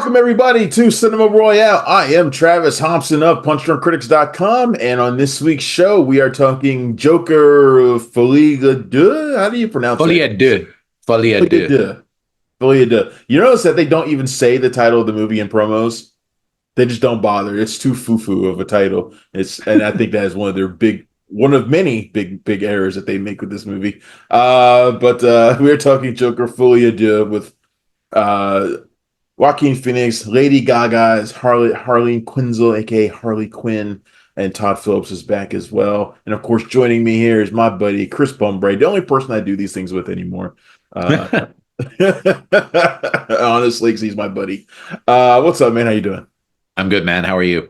Welcome, everybody, to Cinema Royale. I am Travis Hopson of PunchdrunkCritics.com, and on this week's show, we are talking Joker Folie. Deux? How do you pronounce Folie it? à deux. Folie à Folie deux. Deux. Folie Deux. You notice that they don't even say the title of the movie in promos? They just don't bother. It's too foo-foo of a title. And I think that is one of many big errors that they make with this movie. But we are talking Joker Folie à Deux with Joaquin Phoenix, Lady Gaga is Harley Quinzel, aka Harley Quinn, and Todd Phillips is back as well. And of course, joining me here is my buddy Chris Bumbray, the only person I do these things with anymore. Honestly, because he's my buddy. What's up, man? How you doing? I'm good, man. How are you?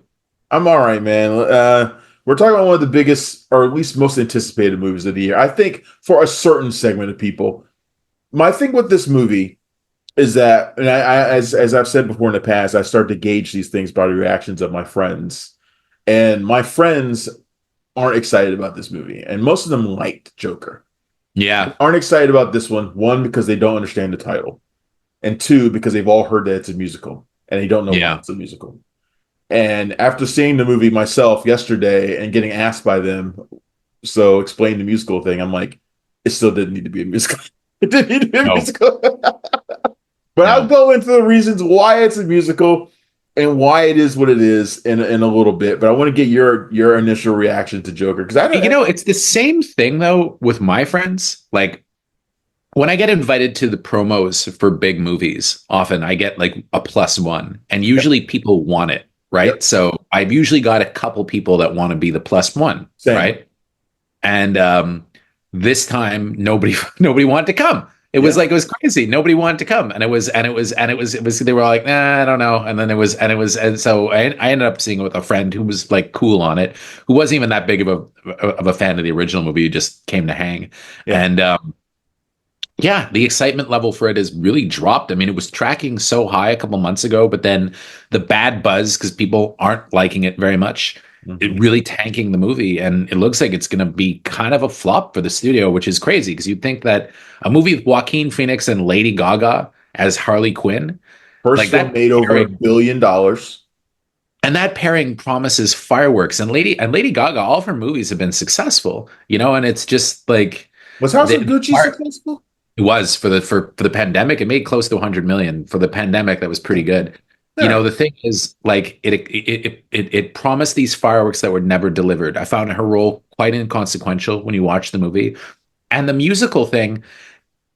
I'm all right, man. We're talking about one of the biggest, or at least most anticipated movies of the year. I think for a certain segment of people. My thing with this movie is that, and as I've said before in the past, I start to gauge these things by the reactions of my friends. And my friends aren't excited about this movie. And most of them liked Joker. Yeah. Aren't excited about this one. One, because they don't understand the title. And two, because they've all heard that it's a musical. And they don't know why it's a musical. And after seeing the movie myself yesterday and getting asked by them, so explain the musical thing, I'm like, it still didn't need to be a musical. It didn't need to be a musical. But I'll go into the reasons why it's a musical and why it is what it is in a little bit. But I want to get your initial reaction to Joker, because I don't. It's the same thing though with my friends. Like when I get invited to the promos for big movies, often I get like a +1, and usually people want it, right? Yep. So I've usually got a couple people that want to be the +1, Same. Right? And this time nobody wanted to come. It was like, it was crazy. Nobody wanted to come. And it was, they were like, nah, I don't know. And so I ended up seeing it with a friend who was like cool on it, who wasn't even that big of a fan of the original movie, who just came to hang. Yeah. And the excitement level for it has really dropped. I mean, it was tracking so high a couple months ago, but then the bad buzz, because people aren't liking it very much, it really tanking the movie, and it looks like it's going to be kind of a flop for the studio, which is crazy because you'd think that a movie with Joaquin Phoenix and Lady Gaga as Harley Quinn, first one made over $1 billion, and that pairing promises fireworks. And Lady Gaga, all of her movies have been successful, and it's just like, was House of Gucci successful? It was for the pandemic. It made close to 100 million for the pandemic. That was pretty good. Yeah. The thing is, like, it promised these fireworks that were never delivered. I found her role quite inconsequential when you watch the movie. And the musical thing,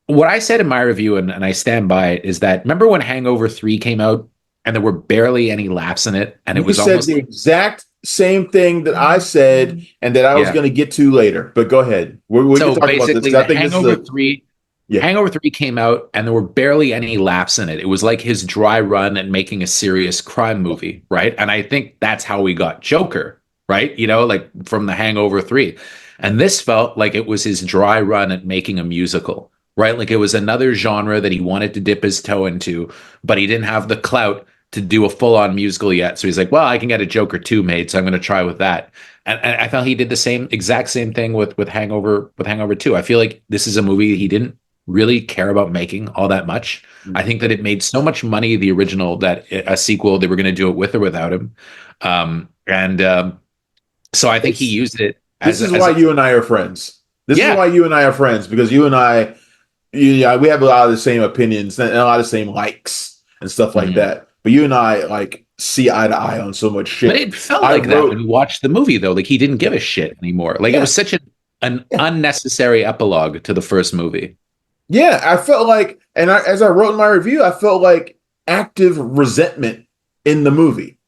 what I said in my review, and I stand by it, is that, remember when Hangover 3 came out and there were barely any laughs in it? And it was almost the exact same thing that I said and that I was going to get to later. But go ahead. We so can talk about this. I think Hangover 3... Yeah. Hangover 3 came out and there were barely any laughs in it. It was like his dry run at making a serious crime movie, right? And I think that's how we got Joker, right? Like from the Hangover 3. And this felt like it was his dry run at making a musical, right? Like it was another genre that he wanted to dip his toe into, but he didn't have the clout to do a full-on musical yet. So he's like, well, I can get a Joker 2 made, so I'm going to try with that. And I felt he did the exact same thing with Hangover 2. I feel like this is a movie he didn't really care about making all that much. I think that it made so much money, the original, that a sequel, they were going to do it with or without him. So I think he used it. This is why you and I are friends. This is why you and I are friends, because you and I, we have a lot of the same opinions and a lot of the same likes and stuff like that. But you and I like see eye to eye on so much shit. But it felt that when we watched the movie, though, like he didn't give a shit anymore. Like it was such an unnecessary epilogue to the first movie. Yeah, I felt like, and as I wrote in my review, I felt like active resentment in the movie.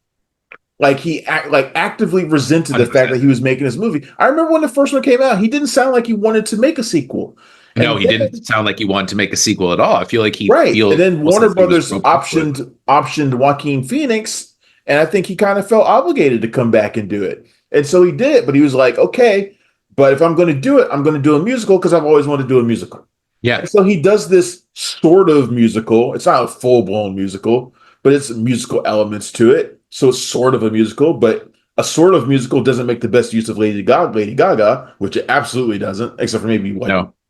Like he actively resented the fact that he was making this movie. I remember when the first one came out, he didn't sound like he wanted to make a sequel. No, he didn't sound like he wanted to make a sequel at all. I feel like he feels, and then Warner Brothers optioned Joaquin Phoenix, and I think he kind of felt obligated to come back and do it. And so he did, but he was like, okay, but if I'm going to do it, I'm going to do a musical because I've always wanted to do a musical. Yeah. And so he does this sort of musical. It's not a full-blown musical, but it's musical elements to it. So it's sort of a musical, but a sort of musical doesn't make the best use of Lady Gaga, which it absolutely doesn't, except for maybe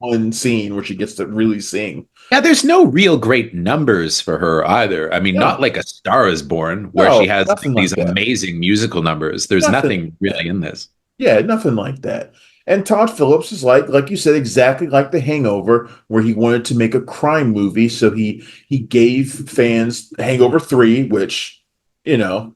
one scene where she gets to really sing. Yeah, there's no real great numbers for her either. I mean, not No, like A Star Is Born, where she no, has like nothing these like that. amazing musical numbers. There's Nothing nothing like really that. in this. Yeah, nothing like that. And Todd Phillips is like you said, exactly like The Hangover, where he wanted to make a crime movie. So he gave fans Hangover 3, which, you know,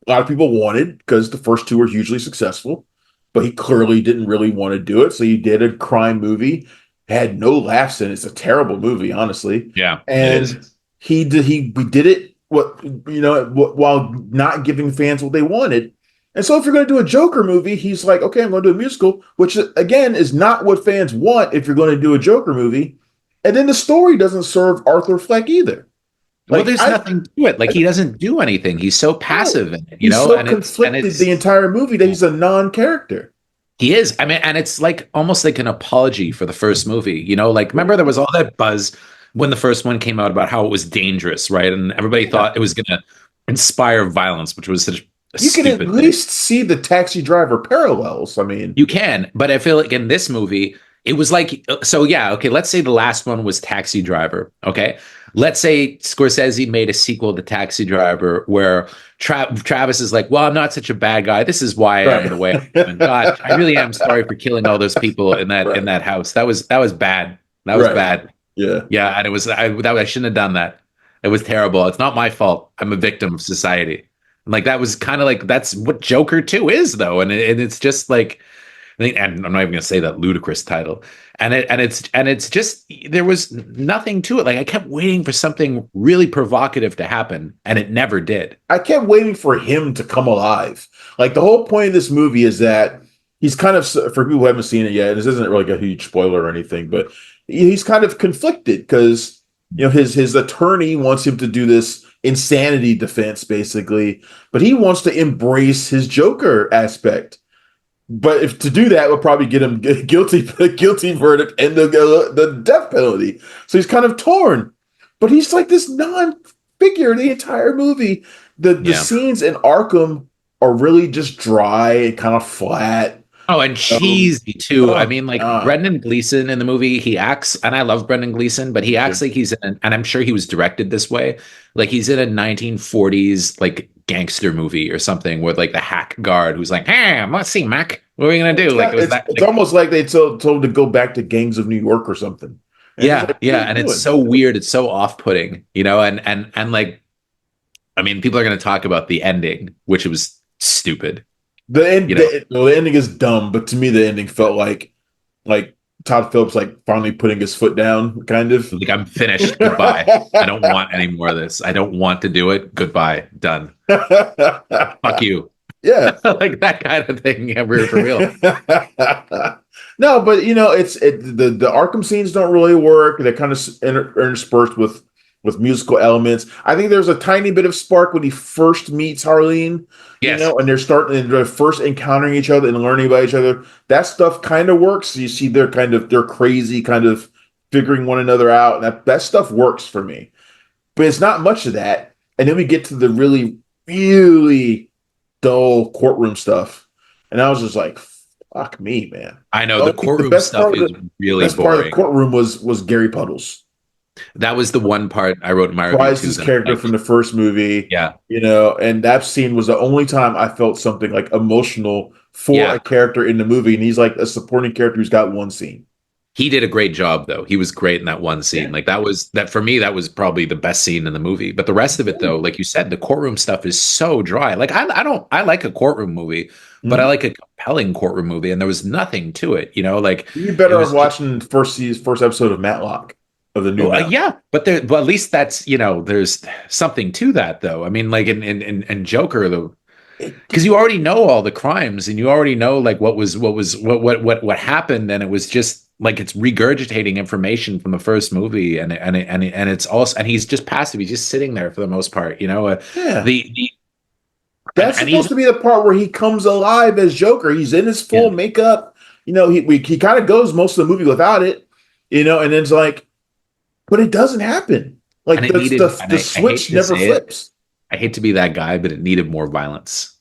a lot of people wanted because the first two were hugely successful, but he clearly didn't really want to do it. So he did a crime movie, had no laughs in it. It's a terrible movie, honestly. Yeah, it is. And we did it while not giving fans what they wanted. And so if you're going to do a Joker movie, he's like, okay, I'm going to do a musical, which again is not what fans want if you're going to do a Joker movie. And then the story doesn't serve Arthur Fleck either. Well, Like there's nothing to it. Like he doesn't do anything. He's so no, passive in it, he's so and conflicted the it's entire movie that he's a non-character. he is. I mean, and it's like almost like an apology for the first movie. Like remember there was all that buzz when the first one came out about how it was dangerous, right? And everybody Yeah. thought it was going to inspire violence, which was such a You can at stupid thing. least see the Taxi Driver parallels. I mean, You can, but I feel like in this movie, it was like, so yeah, okay, let's say the last one was Taxi Driver, okay? Let's say Scorsese made a sequel to Taxi Driver where Travis is like, well, I'm not such a bad guy. This is why I am the way I am. And God, I really am sorry for killing all those people in that house. That was bad. That was right. bad. Yeah. Yeah, and it was I shouldn't have done that. It was terrible. It's not my fault. I'm a victim of society. And like that was kind of like that's what Joker 2 is though. And it's just like and I'm not even gonna say that ludicrous title. And it's just there was nothing to it. Like I kept waiting for something really provocative to happen, and it never did. I kept waiting for him to come alive. Like the whole point of this movie is that he's kind of, for people who haven't seen it yet, and this isn't really like a huge spoiler or anything, but he's kind of conflicted because his attorney wants him to do this insanity defense basically, but he wants to embrace his Joker aspect. But if to do that would probably get him guilty verdict and the death penalty. So he's kind of torn. But he's like this non-figure the entire movie. The Yeah. scenes in Arkham are really just dry and kind of flat. Oh, and cheesy too. I mean, like God. Brendan Gleeson in the movie, he acts, and I love Brendan Gleeson, but he acts like he's and I'm sure he was directed this way, like he's in a 1940s like gangster movie or something with like the hack guard who's like, "Hey, let's see, Mac, what are we gonna do?" Like it was that. It's Like, almost like they told him to go back to Gangs of New York or something. And yeah, like, yeah, and it's so weird. It's so off-putting, and like, I mean, people are gonna talk about the ending, which was stupid. The ending is dumb, but to me the ending felt like Todd Phillips like finally putting his foot down, kind of. Like I'm finished. Goodbye. I don't want any more of this. I don't want to do it. Goodbye. Done. Fuck you. Yeah. Like that kind of thing. Yeah, we're for real. No, but the Arkham scenes don't really work. They're kind of interspersed with musical elements. I think there's a tiny bit of spark when he first meets Harleen, Yes. and they're first encountering each other and learning about each other. That stuff kind of works. You see they're crazy, kind of figuring one another out. And that stuff works for me. But it's not much of that. And then we get to the really, really dull courtroom stuff. And I was just like, fuck me, man. I know the courtroom stuff is really best part of the boring. courtroom was Gary Puddles. That was the one part I wrote in my review. Price's character from the first movie. Yeah. And that scene was the only time I felt something like emotional for a character in the movie. And he's like a supporting character who's got one scene. He did a great job though. He was great in that one scene. Yeah. Like that for me, that was probably the best scene in the movie. But the rest of it though, like you said, the courtroom stuff is so dry. Like I like a courtroom movie, but I like a compelling courtroom movie, and there was nothing to it, like you'd be better off watching first episode of Matlock. Of the new but at least that's there's something to that though. I mean, like in Joker though, because you already know all the crimes and you already know like what happened, and it was just like it's regurgitating information from the first movie, and it's also, and he's just passive. He's just sitting there for the most part, That's supposed to be the part where he comes alive as Joker. He's in his full makeup. He kind of goes most of the movie without it, and then it's like. But it doesn't happen. Like the switch never flips. I hate to be that guy, but it needed more violence.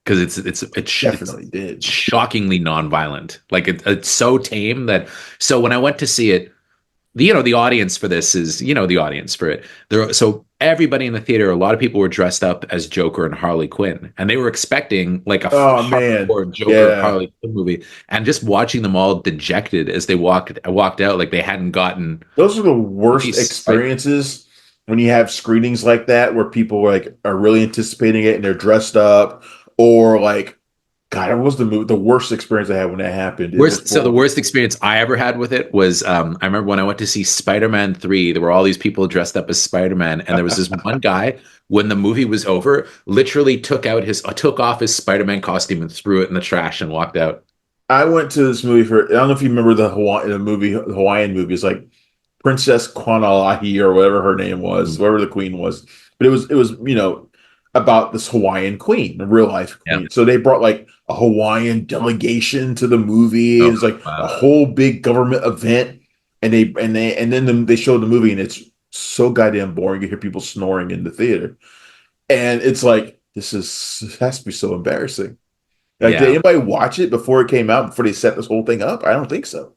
because it's Definitely did. shockingly nonviolent. Like it's so tame that so when I went to see it, the audience for this is the audience for it. So everybody in the theater, a lot of people were dressed up as Joker and Harley Quinn, and they were expecting like a Oh man, hardcore Joker yeah. Harley Quinn movie. And just watching them all dejected as they walked out, like they hadn't gotten Those are the worst police, right? experiences when you have screenings like that where people like are really anticipating it and they're dressed up, or like, God, it was the worst experience I had when that happened. It was The horrible. worst experience I ever had with it was I remember when I went to see Spider-Man 3, there were all these people dressed up as Spider-Man, and there was this one guy when the movie was over, literally took off his Spider-Man costume and threw it in the trash and walked out. I went to this movie for, I don't know if you remember the Hawaiian movie. It's like Princess Kwanalahi or whatever her name was, Mm. whatever the queen was. But it was about this Hawaiian queen, a real life Yeah. queen. So they brought like a Hawaiian delegation to the movie. Oh, It's like a wow. whole big government event, and then they showed the movie, and it's so goddamn boring. You hear people snoring in the theater, and it's like this has to be so embarrassing. Like, did Yeah. anybody watch it before it came out, before they set this whole thing up? I don't think so.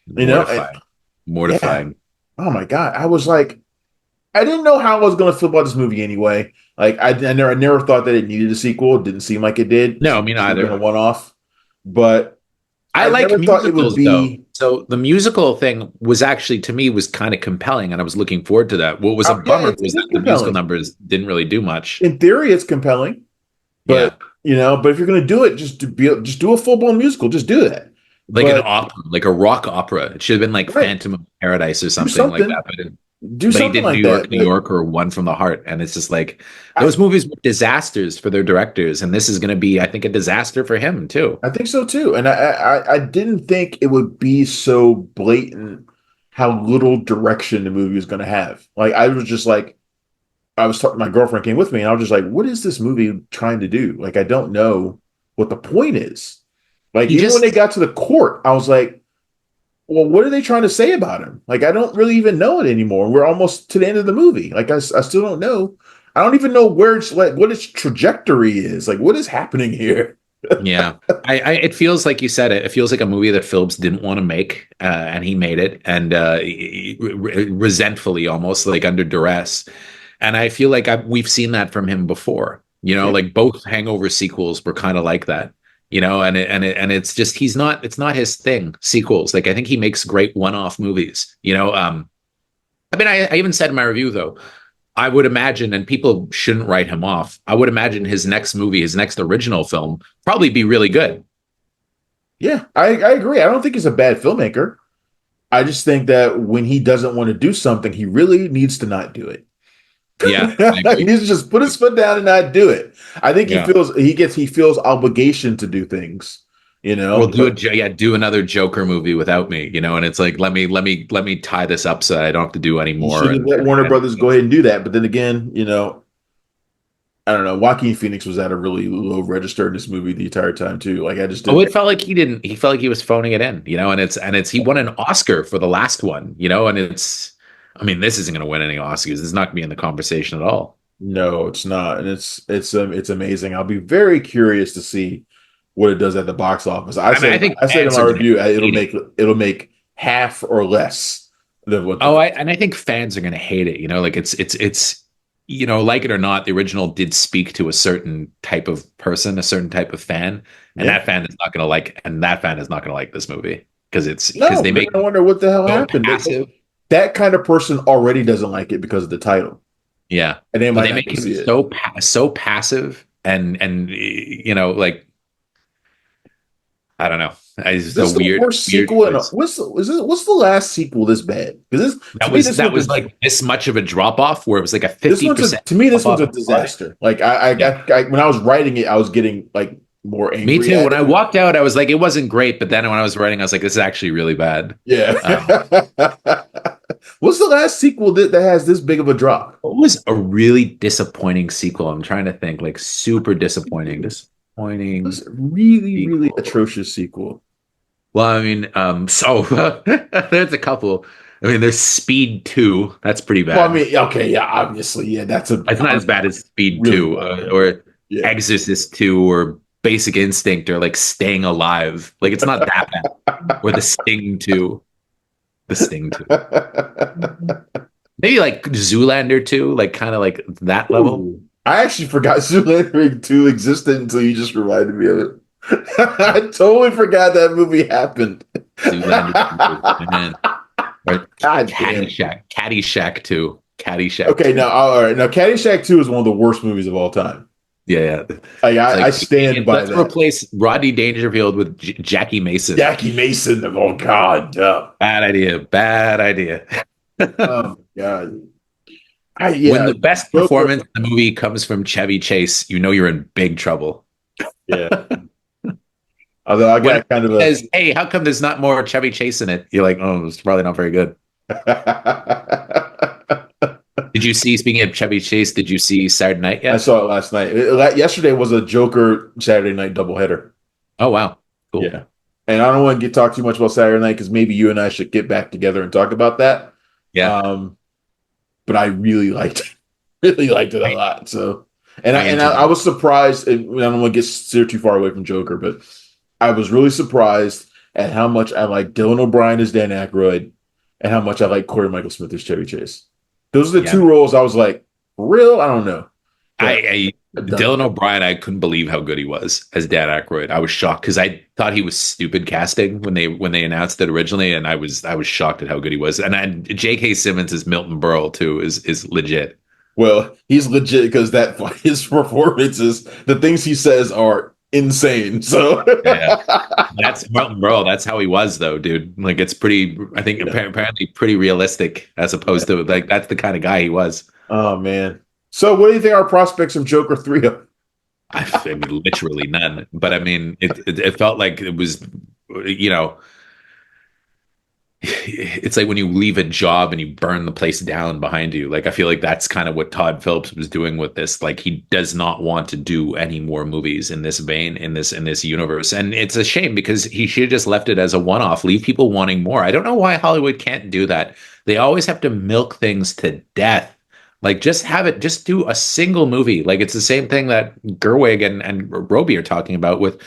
And Mortifying. yeah, Mortifying. oh my God. I was like, I didn't know how I was going to feel about this movie anyway. Like, I never thought that it needed a sequel. It didn't seem like it did. It No, seemed me like it would have neither. been a one off. But I I like never thought it would musicals though. be, So the musical thing was actually to me was kind of compelling and I was looking forward to that. What was a yeah, bummer it was is that the musical compelling. numbers didn't really do much. In theory, it's compelling. Yeah. But if you're going to do it, just do a full blown musical. Just do that. Like an But opera, like a rock opera. It should have been like right, Phantom of Paradise or do something like something. that. Do But he something did like that. New But York, or One from the Heart, and it's just like I, those movies were disasters for their directors, and this is going to be, I think, a disaster for him too. I think so too. And I didn't think it would be so blatant how little direction the movie was going to have. Like, I was just like, I was talking, my girlfriend came with me, and I was just like, what is this movie trying to do? Like, I don't know what the point is. Like, He even when they just, got to the court, I was like, well, what are they trying to say about him? Like, I don't really even know it anymore. We're almost to the end of the movie. Like, I still don't know. I don't even know where it's like, what its trajectory is. Like, what is happening here? yeah, it feels like you said it. It feels like a movie that Phillips didn't want to make, and he made it, and resentfully, almost like under duress. And I feel like we've seen that from him before. Yeah. Like both Hangover sequels were kind of like that. And it's just it's not his thing. Sequels, like I think he makes great one-off movies. I mean, I even said in my review though, I would imagine, and people shouldn't write him off. I would imagine his next movie, his next original film, probably be really good. Yeah, I agree. I don't think he's a bad filmmaker. I just think that when he doesn't want to do something, he really needs to not do it. Yeah, I He agree. needs to just put his foot down and not do it. I think Yeah. he feels obligation to do things, Well, but do another Joker movie without me, and it's like let me tie this up so I don't have to do any he more. should have let Warner Brothers go ahead and do that. But then again, I don't know. Joaquin Phoenix was at a really low register in this movie the entire time too. Like, I just Oh, didn't. it felt like he didn't. He felt like he was phoning it in, and he won an Oscar for the last one, and it's. I mean, this isn't going to win any Oscars. This is not going to be in the conversation at all. No, it's not, and it's amazing. I'll be very curious to see what it does at the box office. I I mean, I said think I said in fans my are going to review, hate it. it'll make half or less than what the Oh, I think fans are going to hate it. Like it's like it or not, the original did speak to a certain type of person, a certain type of fan, and yeah. that fan is not going to like this movie because No, they they're make gonna it wonder what the hell so happened. passive. That kind of person already doesn't like it because of the title, Yeah, and they but might they not make go him see it. so passive and like I don't know. It's just a This is the worst weird sequel, and choice. what's the last sequel this bad? Because this to me That was like this much of a drop off where it was like a this one's 50% this drop one's off. a disaster. Like, Yeah. when I was writing it, I was getting like more Me angry too. at When I it. walked out, I was like, it wasn't great. But then when I was writing, I was like, this is actually really bad. Yeah. Um, What's the last sequel that has this big of a drop? what was a really disappointing sequel? I'm trying to think, like super disappointing. What's Disappointing a really, really sequel. atrocious sequel? Well, I mean, so there's a couple. I mean, there's Speed 2. That's pretty Well, I bad. mean, okay, yeah, obviously, yeah, that's a It's not as bad as Speed really 2 bad movie. or Yeah. Exorcist 2 or Basic Instinct or like Staying Alive. Like it's not that bad. Or The Sting 2. The Sting 2. Maybe like Zoolander 2, like kind of like that level. Ooh. I actually forgot Zoolander 2 existed until you just reminded me of it. I totally forgot that movie happened. Zoolander 2, man. Or God Caddyshack. Caddyshack 2. Caddyshack Okay, 2. now all right. Now Caddyshack 2 is one of the worst movies of all time. Yeah. I stand by let's that. replace Rodney Dangerfield with Jackie Mason. Jackie Mason. Oh God. Bad idea. Bad idea. Oh God. When the best performance in the movie comes from Chevy Chase, you know you're in big trouble. Yeah. Although I got kind of a says, hey, how come there's not more Chevy Chase in it? You're like, oh, it's probably not very good. Did you see, speaking of Chevy Chase, did you see Saturday Night yet? I saw it last night. Yesterday was a Joker Saturday night doubleheader. Oh, wow. Cool. Yeah. And I don't want to talk too much about Saturday night because maybe you and I should get back together and talk about that. Yeah. But I really liked it a lot. So, I was surprised. And I don't want to steer too far away from Joker, but I was really surprised at how much I like Dylan O'Brien as Dan Aykroyd and how much I like Corey Michael Smith as Chevy Chase. Those are the two roles I was like, real? I don't know. Dylan O'Brien, I couldn't believe how good he was as Dan Aykroyd. I was shocked because I thought he was stupid casting when they announced it originally, and I was shocked at how good he was. And J.K. Simmons as Milton Berle too is legit. Well, he's legit because his performances, the things he says are insane. So that's Milton Berle. That's how he was, though, dude. Like it's pretty. I think apparently pretty realistic as opposed to like that's the kind of guy he was. Oh man. So, what do you think our prospects from Joker 3 are? I mean, literally none. But I mean, it felt like it was, it's like when you leave a job and you burn the place down behind you. Like I feel like that's kind of what Todd Phillips was doing with this. Like he does not want to do any more movies in this vein, in this universe, and it's a shame because he should have just left it as a one-off. Leave people wanting more. I don't know why Hollywood can't do that. They always have to milk things to death. Like just do a single movie. Like it's the same thing that Gerwig and Roby are talking about with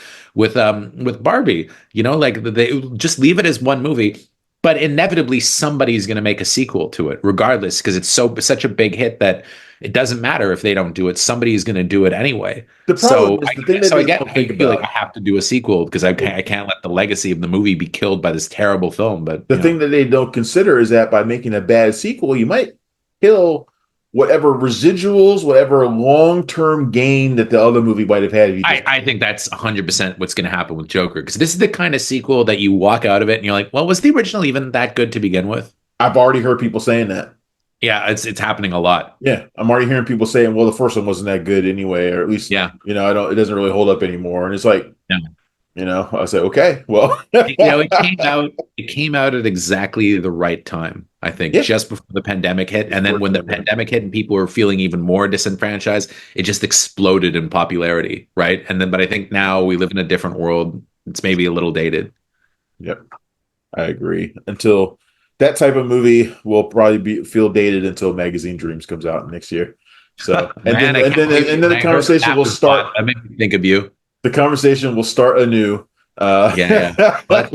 Barbie. Like they just leave it as one movie, but inevitably somebody's going to make a sequel to it, regardless, because it's such a big hit that it doesn't matter if they don't do it. Somebody's going to do it anyway. I feel like I have to do a sequel because I can't let the legacy of the movie be killed by this terrible film. But the thing that they don't consider is that by making a bad sequel, you might kill whatever residuals, whatever long-term gain that the other movie might have had. I think that's 100% what's going to happen with Joker, because this is the kind of sequel that you walk out of it and you're like, well, was the original even that good to begin with? I've already heard people saying that. Yeah, it's happening a lot. Yeah, I'm already hearing people saying, well, the first one wasn't that good anyway, or at least, it doesn't really hold up anymore. And it's like, I said, okay, well, it came out at exactly the right time. I think just before the pandemic hit. And then when the pandemic hit and people were feeling even more disenfranchised, it just exploded in popularity. Right. But I think now we live in a different world. It's maybe a little dated. Yep. I agree. Until that type of movie will probably feel dated until Magazine Dreams comes out next year. So, then the conversation will start. That made me think of you. The conversation will start anew. But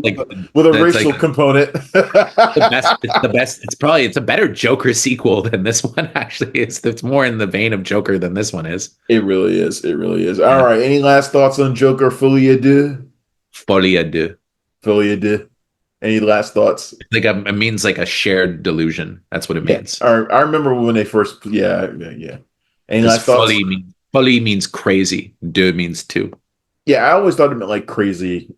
with a racial component. the best. It's a better Joker sequel than this one. Actually, it's more in the vein of Joker than this one is. It really is. All right. Any last thoughts on Joker? Folie Deux. Any last thoughts? Like it means like a shared delusion. That's what it means. I remember when they first. Yeah. Any last thoughts? Folie means crazy. Deux means two. Yeah, I always thought it meant like crazy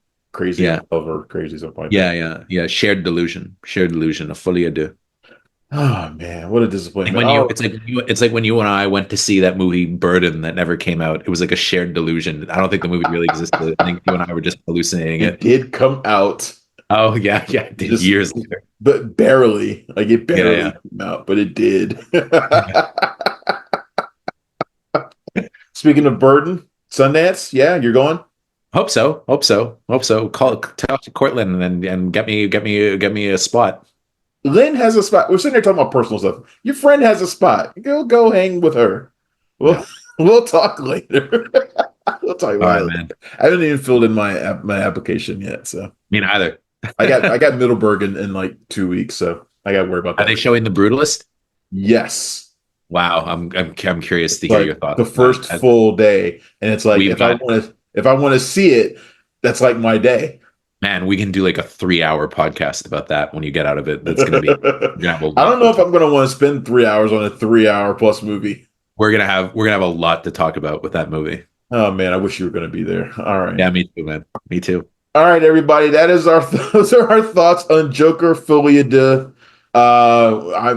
over crazy something like that. Yeah. Shared delusion. A folie à deux. Oh man, what a disappointment! It's like when you and I went to see that movie Burden that never came out. It was like a shared delusion. I don't think the movie really existed. I think you and I were just hallucinating it. It did come out. Oh yeah, it did years later, but barely. Like it barely came out, but it did. Speaking of Burden. Sundance, you're going. Hope so. Talk to Cortland and get me a spot. Lynn has a spot. We're sitting there talking about personal stuff. Your friend has a spot. Go hang with her. We'll talk later. I'll tell you All right, why. man. I haven't even filled in my application yet, so Me neither. I got Middleburg in like 2 weeks, so I got to worry about Are that. they showing The Brutalist? Yes, Wow, I'm curious to hear your like thoughts the on that. first full day, and it's like We've got if I want to see it, that's like my day. Man, we can do like a 3-hour podcast about that when you get out of it. That's gonna be we're gonna have a I don't lot know to if talk. I'm going to want to spend 3 hours on a 3 hour plus movie. We're gonna have a lot to talk about with that movie. Oh man, I wish you were going to be there. All right. Yeah, me too, man. Me too. All right, everybody. That is those are our thoughts on Joker Folie Deux.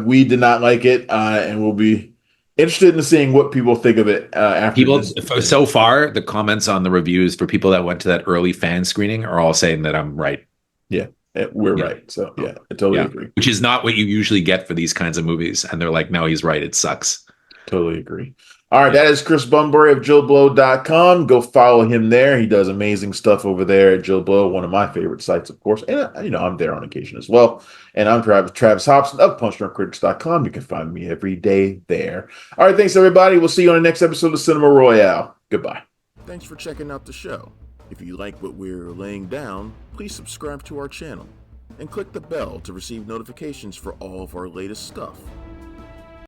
We did not like it, and we'll be interested in seeing what people think of it after People this. so far, the comments on the reviews for people that went to that early fan screening are all saying that I'm right. Yeah, we're Yeah. right. So yeah, I totally Yeah. agree. Which is not what you usually get for these kinds of movies. And they're like, no, he's right. It sucks. Totally agree. All right, Yeah. that is Chris Bumbray of JoeBlow.com. Go follow him there. He does amazing stuff over there at Joe Blow, one of my favorite sites, of course. And, I'm there on occasion as well. And I'm Travis Hopson of PunchdrunkCritics.com. You can find me every day there. All right, thanks, everybody. We'll see you on the next episode of Cinema Royale. Goodbye. Thanks for checking out the show. If you like what we're laying down, please subscribe to our channel and click the bell to receive notifications for all of our latest stuff.